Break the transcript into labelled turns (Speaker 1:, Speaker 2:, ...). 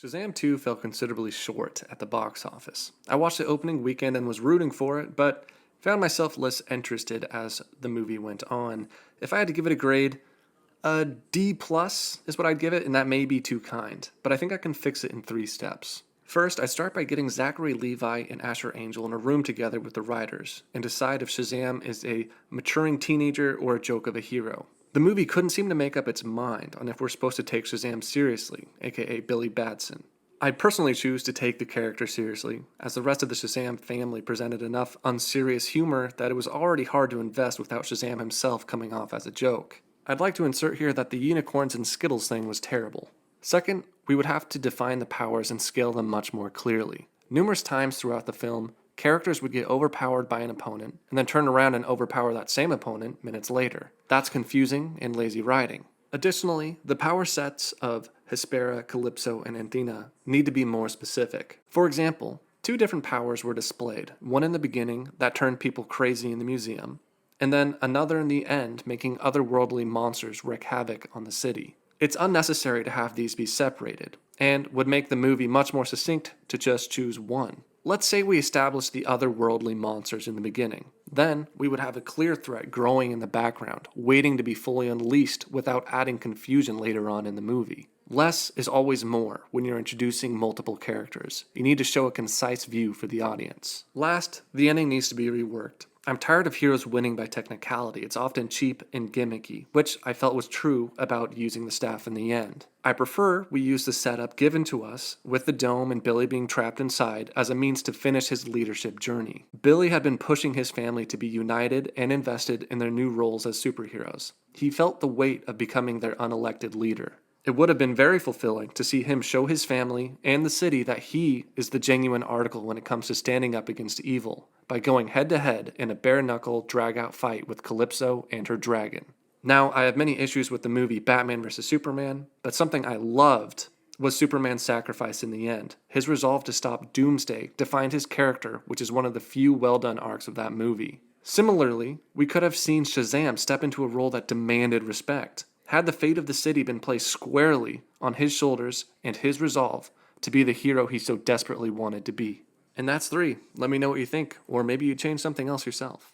Speaker 1: Shazam 2 fell considerably short at the box office. I watched the opening weekend and was rooting for it, but found myself less interested as the movie went on. If I had to give it a grade, a D plus is what I'd give it, and that may be too kind, but I think I can fix it in 3 steps. First, I start by getting Zachary Levi and Asher Angel in a room together with the writers and decide if Shazam is a maturing teenager or a joke of a hero. The movie couldn't seem to make up its mind on if we're supposed to take Shazam seriously, aka Billy Batson. I personally choose to take the character seriously, as the rest of the Shazam family presented enough unserious humor that it was already hard to invest without Shazam himself coming off as a joke. I'd like to insert here that the unicorns and Skittles thing was terrible. Second, we would have to define the powers and scale them much more clearly. Numerous times throughout the film, characters would get overpowered by an opponent and then turn around and overpower that same opponent minutes later. That's confusing and lazy writing. Additionally, the power sets of Hespera, Calypso, and Athena need to be more specific. For example, 2 different powers were displayed, one in the beginning that turned people crazy in the museum, and then another in the end making otherworldly monsters wreak havoc on the city. It's unnecessary to have these be separated, and would make the movie much more succinct to just choose one. Let's say we establish the otherworldly monsters in the beginning. Then, we would have a clear threat growing in the background, waiting to be fully unleashed without adding confusion later on in the movie. Less is always more when you're introducing multiple characters. You need to show a concise view for the audience. Last, the ending needs to be reworked. I'm tired of heroes winning by technicality. It's often cheap and gimmicky, which I felt was true about using the staff in the end. I prefer we use the setup given to us, with the dome and Billy being trapped inside, as a means to finish his leadership journey. Billy had been pushing his family to be united and invested in their new roles as superheroes. He felt the weight of becoming their unelected leader. It would have been very fulfilling to see him show his family and the city that he is the genuine article when it comes to standing up against evil, by going head-to-head in a bare-knuckle, drag-out fight with Calypso and her dragon. Now, I have many issues with the movie Batman vs. Superman, but something I loved was Superman's sacrifice in the end. His resolve to stop Doomsday defined his character, which is one of the few well-done arcs of that movie. Similarly, we could have seen Shazam step into a role that demanded respect. Had the fate of the city been placed squarely on his shoulders and his resolve to be the hero he so desperately wanted to be. And that's 3. Let me know what you think, or maybe you change something else yourself.